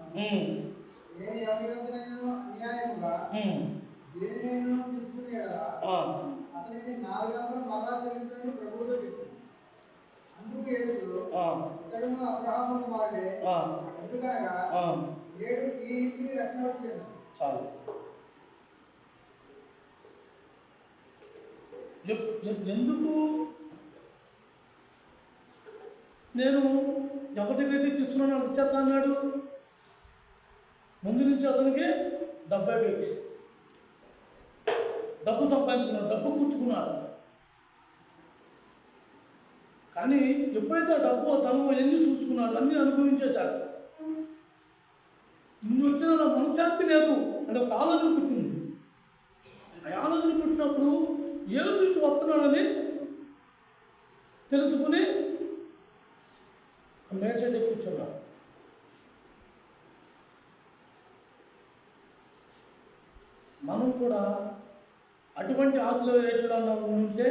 నేను ఎవరి యొద్దనైనను అన్యాయముగా దేనినైనా తీసుకుని ఎడల అతనికి 400 మరలా చెల్లించమని ప్రభువుతో చెప్పింది. అందుకు యేసు, ఇతడును అబ్రహాము కుమారుడే, ఎందుకనగా నేడు ఈ ఇంటికి రక్షణ వచ్చేది. చాలు. ఎందుకు నేను ఎవరి దగ్గరైతే తీసుకున్నాను అది ఇచ్చేస్తా అన్నాడు? ముందు నుంచి అతనికి డబ్బు అయిపోయింది, డబ్బు సంపాదించుకున్నాడు, డబ్బు కూర్చుకున్నాడు. కానీ ఎప్పుడైతే ఆ డబ్బు తను ఎన్ని చూసుకున్నాడు, అన్ని అనుభవించేశాడు, ముందు వచ్చిన నా మనశ్శాంతి లేదు అంటే ఒక ఆలోచన పుట్టింది. ఆ ఆలోచన పుట్టినప్పుడు యేసు నుంచి వస్తున్నాడని తెలుసుకుని మేడ్చేటి కూర్చున్నాడు. మనం కూడా అటువంటి ఆశలు ఏదైనా ఉంటే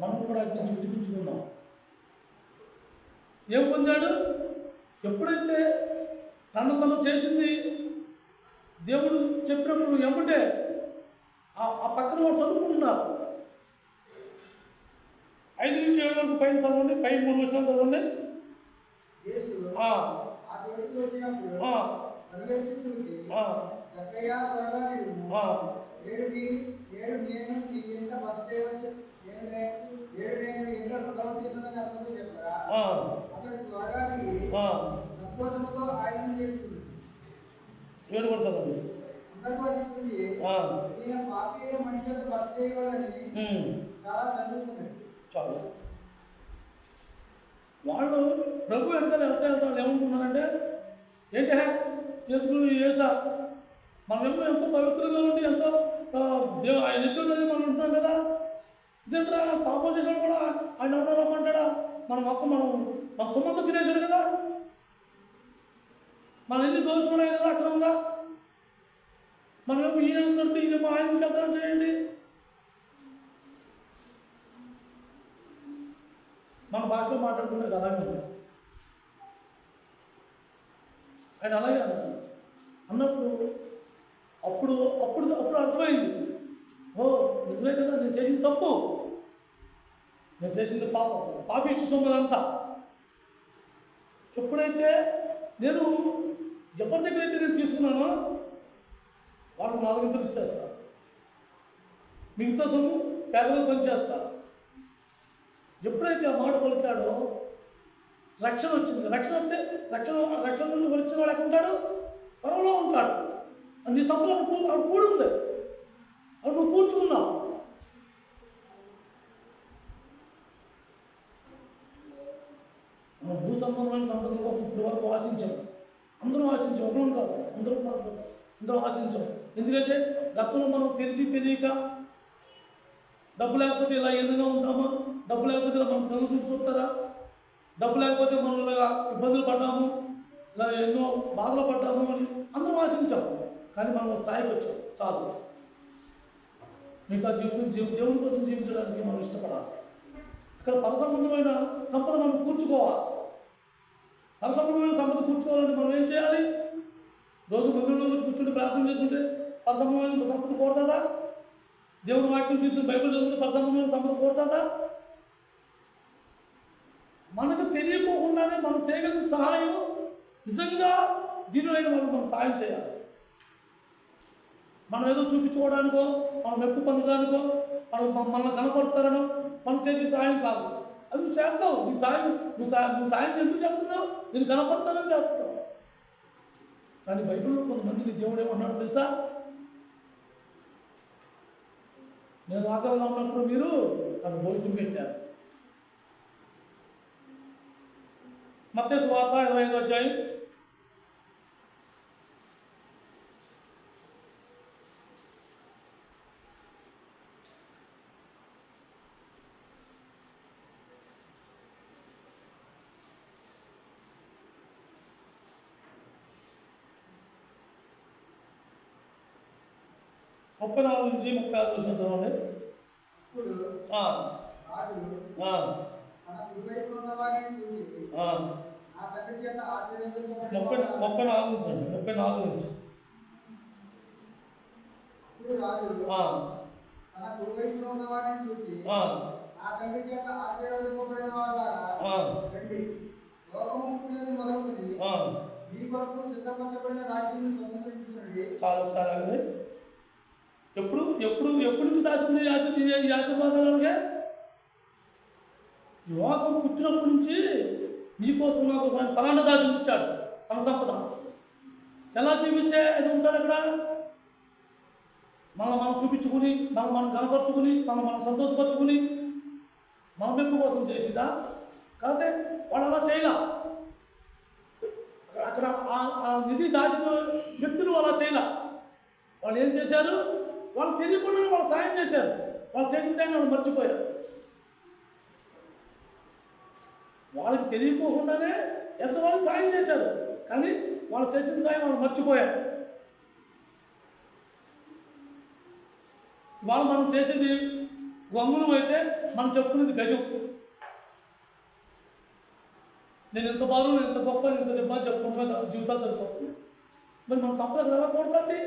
మనం కూడా అది నుంచి విడిపించుకున్నాం. ఏం పొందాడు? ఎప్పుడైతే తను చేసింది దేవుడు చెప్పినప్పుడు ఎమ్మటే ఆ పక్కన వాడు చదువుకుంటున్నారు. 5 నుంచి 7 వరకు పైన చదవండి, పై 3 వచనాలు చదవండి. ఏడు కూడా చదవండి. చాలు. వాళ్ళు ప్రభు వెళ్తారు ఏమనుకున్నారంటే, ఏంటి ఏసా మనమేమో ఎంతో పవిత్రంగా ఉండి ఎంతో ఆయన ఇచ్చేది మనం ఉంటున్నాం కదా, ఇదేంటా పాపం చేసాడు కూడా ఆయన ఎవరమ్మంటాడా, మన సొమ్మంతా తినేశాడు కదా, మనం ఎన్ని దోచుకున్నాయి కదా అక్రమంగా, మనమేమో ఈయన కడితే ఈయనేమో ఆయన చేద్దాం చేయండి. మన భాషలో మాట్లాడుకునేది అలాగే ఉంది. ఆయన అలాగే అన్నారు. అన్నప్పుడు అప్పుడు అప్పుడు అప్పుడు అర్థమైంది, ఓ నిజమే కదా, నేను చేసింది తప్పు, నేను చేసింది పాపం, పాపిష్టి సొమ్ములంతా. ఎప్పుడైతే నేను ఎవరి దగ్గర అయితే నేను తీసుకున్నానో వాళ్ళకు 4 ఇచ్చేస్తా, మిగతా సొమ్ము పేదలకు పనిచేస్తా. ఎప్పుడైతే ఆ మాట పలికాడో రక్షణ వచ్చింది. రక్షణ వస్తే రక్షణ నుండి వచ్చిన వాడు ఎక్కడ ఉంటాడు? పరవలో ఉంటాడు. నీ సంపద అక్కడ కూడి ఉంది, అక్కడ నువ్వు కూర్చుకున్నావు. మనం భూ సంబంధమైన సంపద కోసం ఇప్పుడు వరకు ఆశించాం, అందరం ఆశించాం, ఒకరం కాదు, అందరం ఆశించాం. ఎందుకంటే గతంలో మనం తెలియక డబ్బు లేకపోతే ఇలా ఎన్నగా ఉంటామా, డబ్బు లేకపోతే ఇలా మనం చదువు చూపుతారా, డబ్బు లేకపోతే మనం ఇలాగా ఇబ్బందులు పడ్డాము, ఇలా ఎన్నో బాధలు పడ్డాము అని అందరం ఆశించాం. కానీ మనం స్థాయికి వచ్చాం, చాలు. మిగతా దేవుని కోసం జీవించడానికి మనం ఇష్టపడాలి. ఇక్కడ పరసంబంధమైన సంపద మనం కూర్చుకోవాలి. పరసంబంధమైన సంపద కూర్చుకోవాలంటే మనం ఏం చేయాలి? రోజు మందిరంలో వచ్చి కూర్చుంటే ప్రార్థన చేసుకుంటే పరసంబంధమైన సంపద కోరుతుందా? దేవుని వాక్యం తీసుకుని బైబిల్ చదువుకుంటే పరసంబంధమైన సంపద కోరుతుందా? మనకు తెలియకోకుండానే మనం చేయగలిగిన సహాయం నిజంగా దీనివైన వాళ్ళకి మనం సహాయం చేయాలి. మనం ఏదో చూపించుకోవడానికో, మనం మెప్పు పొందడానికో, మనల్ని కనపడతారనో మనం చేసే సహాయం కాదు. అది నువ్వు చేస్తావు. నువ్వు సాయం ఎందుకు చేస్తున్నావు? నేను కనపడతానని చేస్తున్నావు. కానీ బైబిల్లో కొంతమందిని దేవుడు ఏమన్నాడు తెలుసా? నేను ఆకలిగా ఉన్నప్పుడు మీరు నాకు భోజనం పెట్టారు. మత్తయి సువార్త 25వ అధ్యాయం 31 34 నుంచి 36 వచ్చిన చదవండి. అప్పుడు ఆ, రాజు ఆ, తన కుడివైపున ఉన్న వారిని చూసి ఆ. నా తండ్రి చేత ఆశీర్వదించబడిన 34 నుంచి అండి, 34 నుంచి. అప్పుడు రాజు ఆ, తన కుడివైపున ఉన్న వారిని చూసి ఆ, నా తండ్రి చేత ఆశీర్వదింపబడిన వారులారా ఆ, రండి, లోకము పుట్టినది మొదలుకొని ఆ. మీ కొరకు సిద్ధపరచబడిన రాజ్యాన్ని స్వతంత్రించుకునండి. చాలా చాలా అండి. ఎప్పుడు నుంచి దాచుకునే ఈ ఆశీర్వాదాలుగా లోకం పుట్టినప్పటి నుంచి మీకోసం నాకోసం ఆయన పలానా దాచి ఇచ్చాడు మన సంపద. ఎలా చూపిస్తే అది ఉంటాడు అక్కడ? మనం చూపించుకుని, మనం కనపరుచుకుని, మనం సంతోషపరుచుకుని, మన మెప్పు కోసం చేసిదా? కాబట్టి వాళ్ళు అలా చేయలా. అక్కడ ఆ నిధి దాచిన వ్యక్తులు అలా చేయలా. వాళ్ళు ఏం చేశారు? వాళ్ళు తెలియకుండా వాళ్ళు సాయం చేశారు. వాళ్ళు చేసిన సాయం వాళ్ళు మర్చిపోయారు. వాళ్ళకి తెలియకోకుండానే ఎంతమంది సాయం చేశారు, కానీ వాళ్ళు చేసిన సాయం వాళ్ళు మర్చిపోయారు. ఇవాళ మనం చేసేది గొంగులం అయితే మనం చెప్పుకునేది గజం. నేను ఎంత బారు, నేను ఎంత గొప్ప, నేను ఎంత దెబ్బ చెప్పుకుంటున్నా జీవితాలు సరిపోతుంది. మరి మన సంపద ఎలా కూడుతుంది?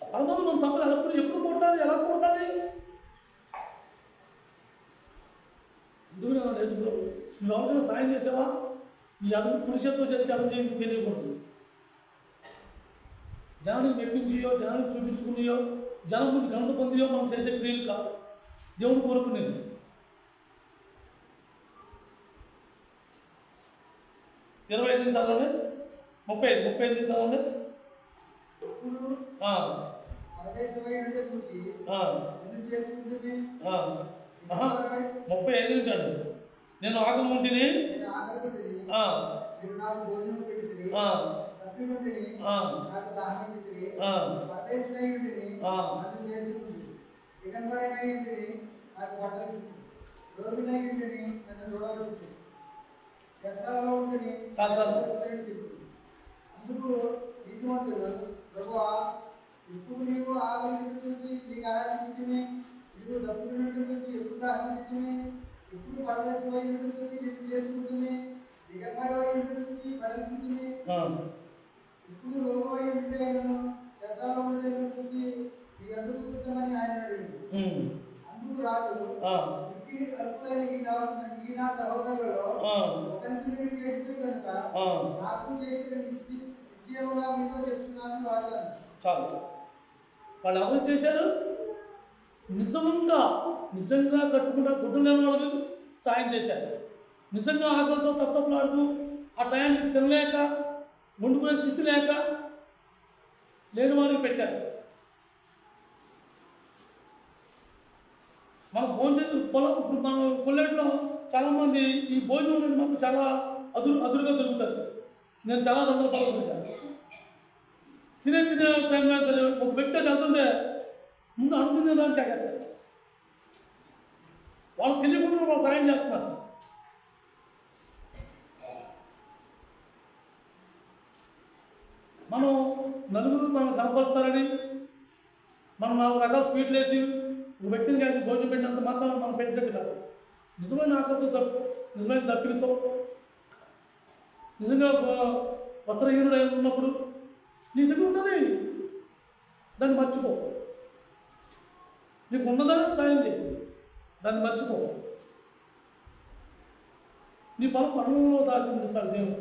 పరమాత్మ మన సంపద ఎప్పుడు కూడుతుంది? ఎలా కూడుతుంది? ఎందుకు నేను నేర్చుకో, నువ్వు ఎవరికైనా సాయం చేసావా? ఈ అడుగు పురుషత్వం చేసి అడుగు చేయడానికి తెలియకూడదు. జనానికి మెప్పించియో, జనానికి చూపించుకునియో, జనం ముందు ఘనత పొందియో మనం చేసే క్రియలు కాదు, దేవుడు కోరుకునేది. ఇరవై 25 నుంచి చదవండి. 35 నుంచి చదవండి. పరదేశమై ఉండే చూసి నిన్ను చేర్చుకుంటుంది. 35 నుంచి అండి. నేను ఆకలి ఉంటిని, నేను ఆకలి ఉంటిని, మీరు నాకు భోజనం పెట్టితిరి. తప్పి ఉంటిని, నాకు దాహం పెట్టితిరి. పరదేశమై ఉంటిని, నన్ను చేర్చుకుంటుంది. దిగంబరమై ఉంటిని, నాకు బట్టలు ఇచ్చింది. రోగినై ఉంటిని, నన్ను చూడవచ్చింది. చెరసాలలో ఉంటిని, అందుకు నీతిమంతుడు, ప్రభువా, ఇప్పుడు నీవు ఆకలి నుంచి నీకు ఆహారం ఇచ్చిమి, నీవు దప్పుకున్నట్టు నుంచి ఎప్పుడు దాహం ఇచ్చిమి, ఇప్పుడు పరదేశం అయినట్టు నుంచి నిన్ను చేసుకుంటుంది, దిగంబరం అయినట్టు నుంచి బడలించుతుంది, ఇప్పుడు రోగం అయి ఉంటే చెరసాలలో ఉండేటట్టు నుంచి నీకు ఎందుకు కూర్చోమని ఆయన అడిగాడు. అందుకు రాజు, అల్పులైన ఈ నా సహోదరులలో ఒకరికి మీరు చేస్తే కనుక నాకు చేసిన నిశ్చయముగా మీతో చెప్తున్నాను వాడతాను. చాలు. వాళ్ళు ఎవరు చేశారు? నిజంగా కట్టుకుంటా గుడ్డలు లేని వాళ్ళకి సాయం చేశారు. నిజంగా ఆకలితో తప్పలాడుతూ ఆ టయానికి తినలేక, వండుకునే స్థితి లేక లేని వారికి పెట్టారు. మన భోజనం పొలం, ఇప్పుడు మన కొల్లేట్లో చాలామంది ఈ భోజనం అనేది మాకు చాలా అదురుగా దొరుకుతుంది. నేను చాలా సందర్భాలు చూశాను. తినే టైంలో సరే ఒక వ్యక్తి వెళ్తుంటే ముందు అనుకునే దాన్ని చేస్తారు. వాళ్ళు తెలియకుండా వాళ్ళు సాయం చేస్తున్నారు. మనం నలుగురు మనం కనపరుస్తారని మనం 4 రకాల స్వీట్లు వేసి ఒక వ్యక్తిని కానీ భోజనం పెట్టినంత మాత్రం మనం పెట్టినట్టు కాదు. నిజమైన ఆకలితో నిజమైన దప్పికతో, నిజంగా వస్త్రహీనుడు ఉన్నప్పుడు నీ దగ్గర ఉన్నది దాన్ని మర్చిపో. నీకు ఉన్నదని సాయం చేయి, దాన్ని మర్చిపో. నీ పొలం పనులలో దాచుకుంటాడు దేవుడు.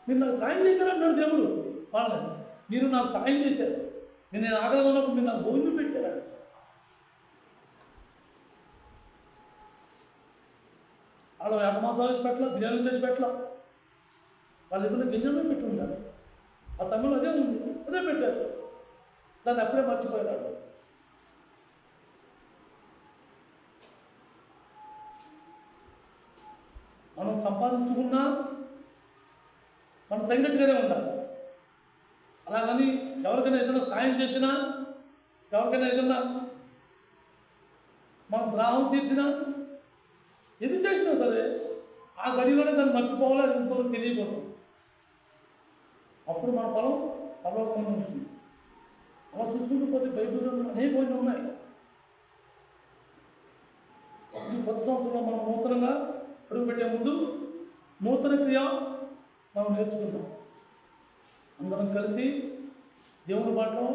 మీరు నాకు సాయం చేశారంటాడు దేవుడు. వాళ్ళని మీరు నాకు సాయం చేశారు, నేను ఆకలి ఉన్నప్పుడు మీరు నాకు భోజనం పెట్టారు. వాళ్ళు 2 మాసాలు వేసి పెట్టాల, బిర్యానీ చేసి పెట్టాల, వాళ్ళ దగ్గర గింజలు పెట్టి ఉంటారు. ఆ సమయంలో అదే ఉంది, అదే పెట్టారు. దాన్ని అప్పుడే మర్చిపోయారు. మనం సంపాదించుకున్నా మనం తగినట్టుగానే ఉండాలి. అలాగని ఎవరికైనా ఏదైనా సాయం చేసినా, ఎవరికైనా ఏదైనా మనం ద్రాహం తీసినా, ఎది చేసినా సరే ఆ గడిలోనే దాన్ని మర్చిపోవాలి. అది ఇంకో తెలియకూడదు. అప్పుడు మన పొలం పరలోకం ఉంటుంది. అలా చూసుకుంటూ పోతే బైబిల్లో అనేకమైన ఉన్నాయి. ఈ కొత్త సంవత్సరంలో మనం నూతనంగా అడుగుపెట్టే ముందు నూతన క్రియ మనం నేర్చుకుందాం. అందరం కలిసి దేవుని బాటలో,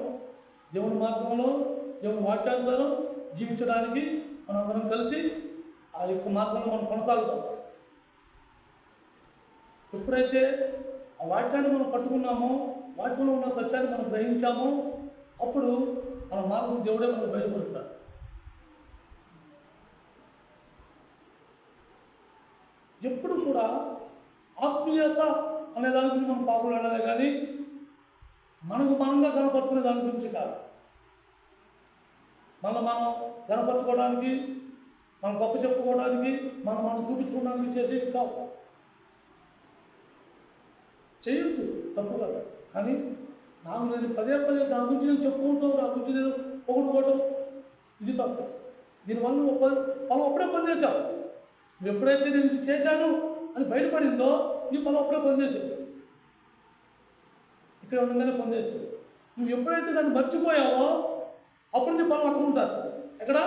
దేవుని మార్గంలో, దేవుని వాక్యానుసారం జీవించడానికి మనం అందరం కలిసి ఆ యొక్క మార్గంలో మనం కొనసాగుతాం. ఎప్పుడైతే ఆ వాక్యాన్ని మనం పట్టుకున్నామో, వాక్యంలో ఉన్న సత్యాన్ని మనం గ్రహించామో, అప్పుడు మన మార్గం దేవుడే మనకు బయలుపరుస్తాడు. ఎప్పుడు కూడా ఆత్మీయత అనే దాని గురించి మనం పాల్గొనాలే కానీ మనకు మనంగా కనపరుచుకునే దాని గురించి కాదు. మనం కనపరచుకోవడానికి, మనం గొప్ప చెప్పుకోవడానికి, మనం చూపించుకోవడానికి చేసేవి కావు. చేయొచ్చు, తప్పు కదా. కానీ నేను పదే దాని గురించి నేను చెప్పుకుంటాం, దాని గురించి నేను పొగుడుకోవటం ఇది తప్పు. దీనివల్ల మనం అప్పుడే పని చేశావు. నువ్వు ఎప్పుడైతే నేను ఇది చేశాను అని బయటపడిందో నీ పని అప్పుడే పనిచేసావు. ఇక్కడ ఉండగానే పనిచేసావు. నువ్వు ఎప్పుడైతే దాన్ని మర్చిపోయావో అప్పుడు నీ పనులు అక్కడ ఉంటారు. ఎక్కడ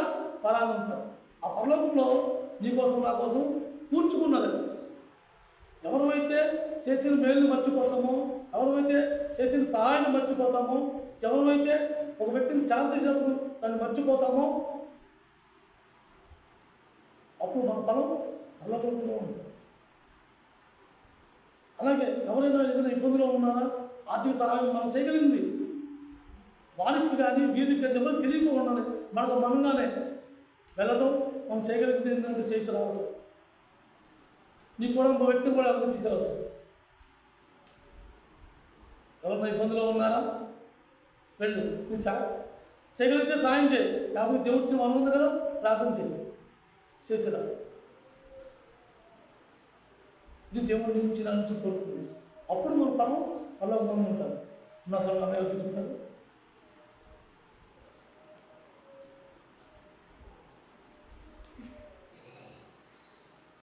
పరాలు ఉంటారు. ఆ పరలోకంలో నీకోసం నా కోసం కూర్చుకున్నది. ఎవరైతే చేసిన మేలుని మర్చిపోతామో, ఎవరైతే చేసిన సహాయాన్ని మర్చిపోతామో, ఎవరైతే ఒక వ్యక్తిని శాంతి చేసినప్పుడు దాన్ని మర్చిపోతామో అప్పుడు మన ఫలం పరలోకంలో ఉంటుంది. అలాగే ఎవరైనా ఏదైనా ఇబ్బందిలో ఉన్నారా, ఆర్థిక సహాయం మనం చేయగలిగింది వారికి కానీ వీరికి కానీ ఎవరు తెలియకుండా ఉండాలి. మనకు మనంగానే వెళ్ళడం మనం చేయగలిగింది ఏంటంటే చేసి రావడం. నీకు కూడా ఇంకో వ్యక్తిని కూడా ఎవరికి తీసుకురావచ్చు. ఎవరైనా ఇబ్బందిలో ఉన్నారా, వెళ్ళు. నీ చేయగలిగితే సాయం చేయి, లేకపోతే దేవుడి మనం ఉంది కదా ప్రార్థన చేయి, చేసేదా. ఇది దేవుడి నుంచి నా నుంచి కోరుకుంటుంది. అప్పుడు మన పనం అలా మనం ఉంటాం. నా సలహా తీసుకుంటారు.